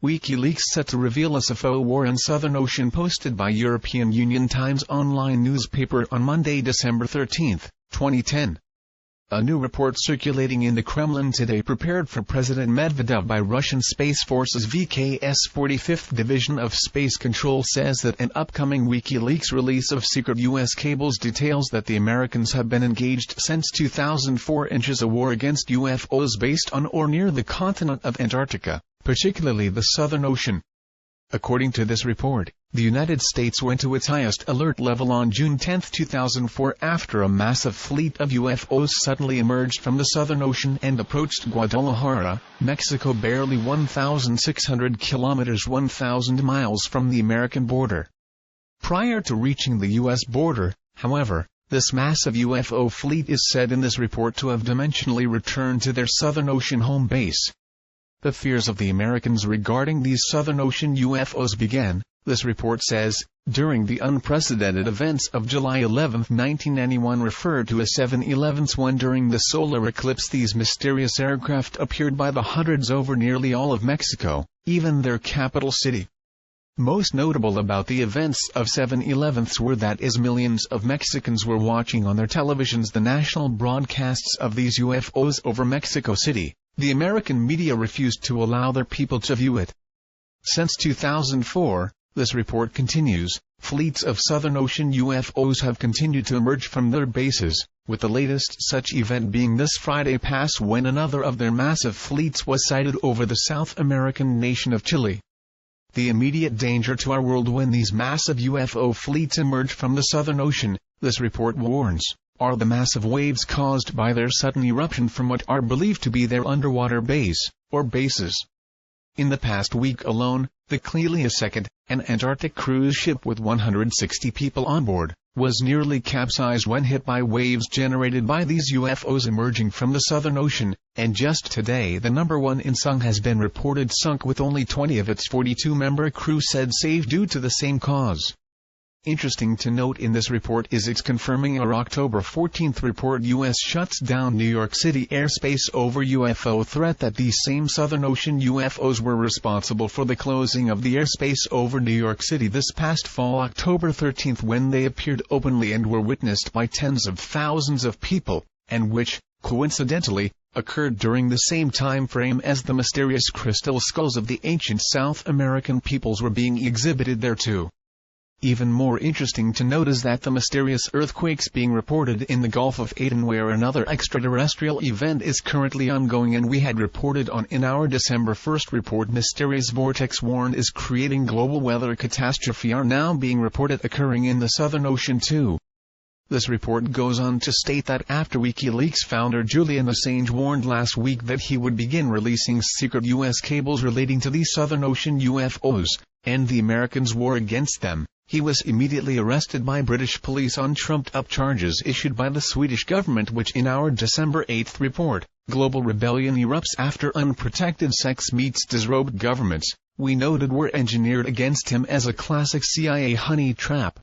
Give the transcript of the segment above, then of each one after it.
WikiLeaks set to reveal USUFO war in Southern Ocean, posted by European Union Times online newspaper on Monday, December 13, 2010. A new report circulating in the Kremlin today, prepared for President Medvedev by Russian Space Force's VKS 45th Division of Space Control, says that an upcoming WikiLeaks release of secret U.S. cables details that the Americans have been engaged since 2004 in a war against UFOs based on or near the continent of Antarctica, particularly the Southern Ocean. According to this report, the United States went to its highest alert level on June 10, 2004 after a massive fleet of UFOs suddenly emerged from the Southern Ocean and approached Guadalajara, Mexico, barely 1,600 kilometers 1,000 miles from the American border. Prior to reaching the U.S. border, however, this massive UFO fleet is said in this report to have dimensionally returned to their Southern Ocean home base. The fears of the Americans regarding these Southern Ocean UFOs began, this report says, during the unprecedented events of July 11, 1991, referred to as 7/11/1. During the solar eclipse, these mysterious aircraft appeared by the hundreds over nearly all of Mexico, even their capital city. Most notable about the events of 7/11 were that millions of Mexicans were watching on their televisions the national broadcasts of these UFOs over Mexico City. The American media refused to allow their people to view it. Since 2004, this report continues, fleets of Southern Ocean UFOs have continued to emerge from their bases, with the latest such event being this Friday past, when another of their massive fleets was sighted over the South American nation of Chile. The immediate danger to our world when these massive UFO fleets emerge from the Southern Ocean, this report warns, are the massive waves caused by their sudden eruption from what are believed to be their underwater base, or bases. In the past week alone, the Clelia II, an Antarctic cruise ship with 160 people on board, was nearly capsized when hit by waves generated by these UFOs emerging from the Southern Ocean, and just today the number one in Sung has been reported sunk with only 20 of its 42-member crew said saved due to the same cause. Interesting to note in this report is its confirming our October 14 report U.S. shuts down New York City airspace over UFO threat, that these same Southern Ocean UFOs were responsible for the closing of the airspace over New York City this past fall, October 13, when they appeared openly and were witnessed by tens of thousands of people, and which, coincidentally, occurred during the same time frame as the mysterious crystal skulls of the ancient South American peoples were being exhibited there too. Even more interesting to note is that the mysterious earthquakes being reported in the Gulf of Aden, where another extraterrestrial event is currently ongoing and we had reported on in our December 1 report, mysterious vortex warned is creating global weather catastrophe, are now being reported occurring in the Southern Ocean too. This report goes on to state that after WikiLeaks founder Julian Assange warned last week that he would begin releasing secret U.S. cables relating to these Southern Ocean UFOs, and the Americans' war against them, he was immediately arrested by British police on trumped-up charges issued by the Swedish government, which in our December 8 report, Global Rebellion Erupts After Unprotected Sex Meets Disrobed Governments, we noted were engineered against him as a classic CIA honey trap.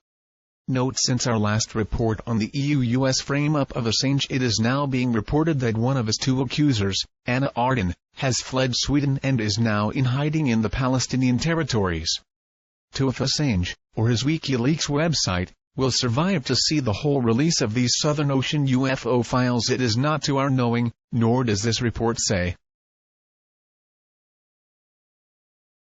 Note, since our last report on the EU-US frame-up of Assange, it is now being reported that one of his two accusers, Anna Arden, has fled Sweden and is now in hiding in the Palestinian territories. To if Assange, or his WikiLeaks website, will survive to see the whole release of these Southern Ocean UFO files, it is not to our knowing, nor does this report say.